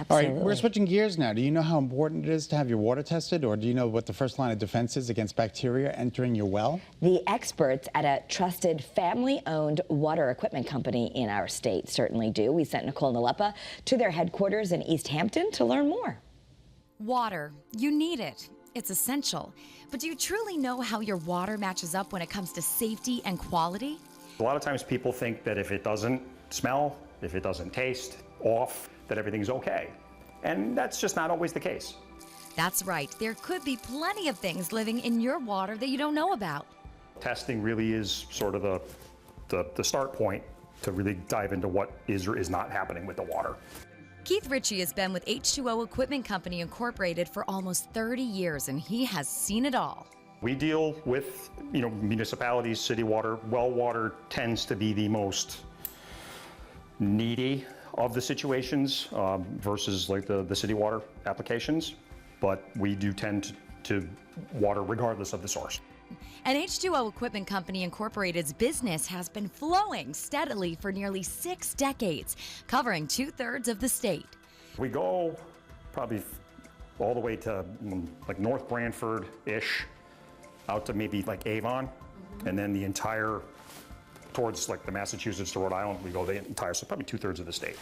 All right, we're switching gears now. Do you know how important it is to have your water tested, or do you know what the first line of defense is against bacteria entering your well? The experts at a trusted family-owned water equipment company in our state certainly do. We sent Nicole Nalepa to their headquarters in East Hampton to learn more. Water, you need it. It's essential. But do you truly know how your water matches up when it comes to safety and quality? A lot of times people think that if it doesn't smell, if it doesn't taste off, that everything's okay. And that's just not always the case. That's right. There could be plenty of things living in your water that you don't know about. Testing really is sort of the start point to really dive into what is or is not happening with the water. Keith Ritchie has been with H2O Equipment Company Incorporated for almost 30 years, and he has seen it all. We deal with, municipalities, city water. Well water tends to be the most needy of the situations versus like the city water applications, but we do tend to water regardless of the source. And H2O Equipment Company Incorporated's business has been flowing steadily for nearly 6 decades, covering 2/3 of the state. We go probably all the way to like North Branford-ish, out to maybe like Avon, and then the entire towards like the Massachusetts to Rhode Island, we go the entire, so probably 2/3 of the state.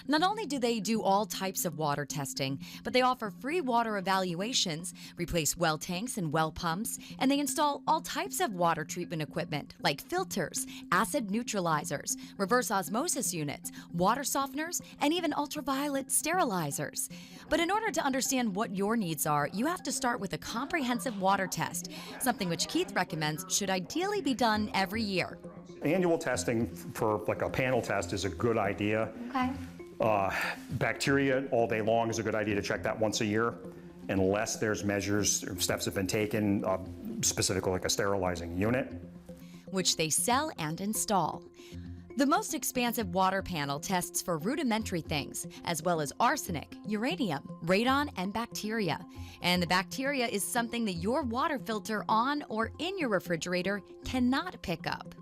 Not only do they do all types of water testing, but they offer free water evaluations, replace well tanks and well pumps, and they install all types of water treatment equipment like filters, acid neutralizers, reverse osmosis units, water softeners, and even ultraviolet sterilizers. But in order to understand what your needs are, you have to start with a comprehensive water test, something which Keith recommends should ideally be done every year. Annual testing for like a panel test is a good idea. Okay. Bacteria all day long is a good idea to check that once a year, unless there's measures or steps have been taken, specifically like a sterilizing unit, which they sell and install. The most expansive water panel tests for rudimentary things, as well as arsenic, uranium, radon, and bacteria. And the bacteria is something that your water filter on or in your refrigerator cannot pick up.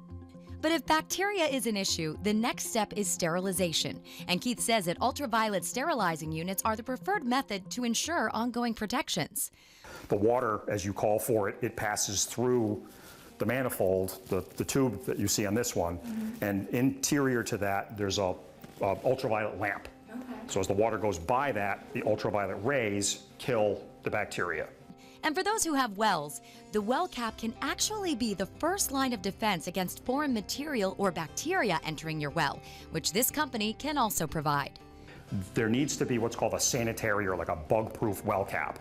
But if bacteria is an issue, the next step is sterilization. And Keith says that ultraviolet sterilizing units are the preferred method to ensure ongoing protections. The water, as you call for it, it passes through the manifold, the tube that you see on this one, and interior to that, there's a ultraviolet lamp. Okay. So as the water goes by that, the ultraviolet rays kill the bacteria. And for those who have wells, the well cap can actually be the first line of defense against foreign material or bacteria entering your well, which this company can also provide. There needs to be what's called a sanitary or like a bug-proof well cap.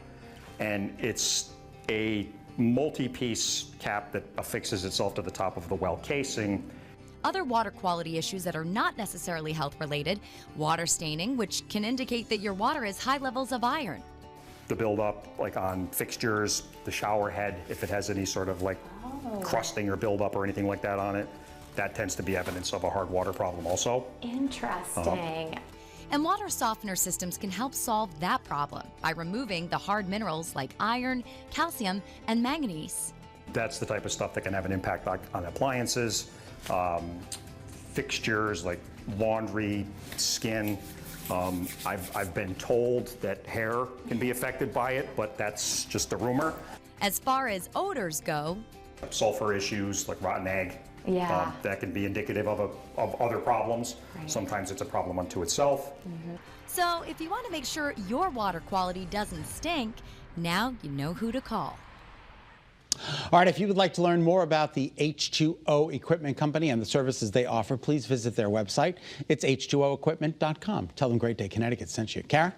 And it's a multi-piece cap that affixes itself to the top of the well casing. Other water quality issues that are not necessarily health-related, water staining, which can indicate that your water has high levels of iron. The buildup like on fixtures, the shower head, if it has any sort of like crusting or buildup or anything like that on it, that tends to be evidence of a hard water problem also. Interesting. And water softener systems can help solve that problem by removing the hard minerals like iron, calcium, and manganese. That's the type of stuff that can have an impact on appliances, fixtures like laundry, skin. I've been told that hair can be affected by it, but that's just a rumor. As far as odors go, sulfur issues like rotten egg, that can be indicative of other problems. Right. Sometimes it's a problem unto itself. So if you want to make sure your water quality doesn't stink, now you know who to call. All right, if you would like to learn more about the H2O Equipment Company and the services they offer, please visit their website. It's h2oequipment.com. Tell them Great Day Connecticut sent you. Kara?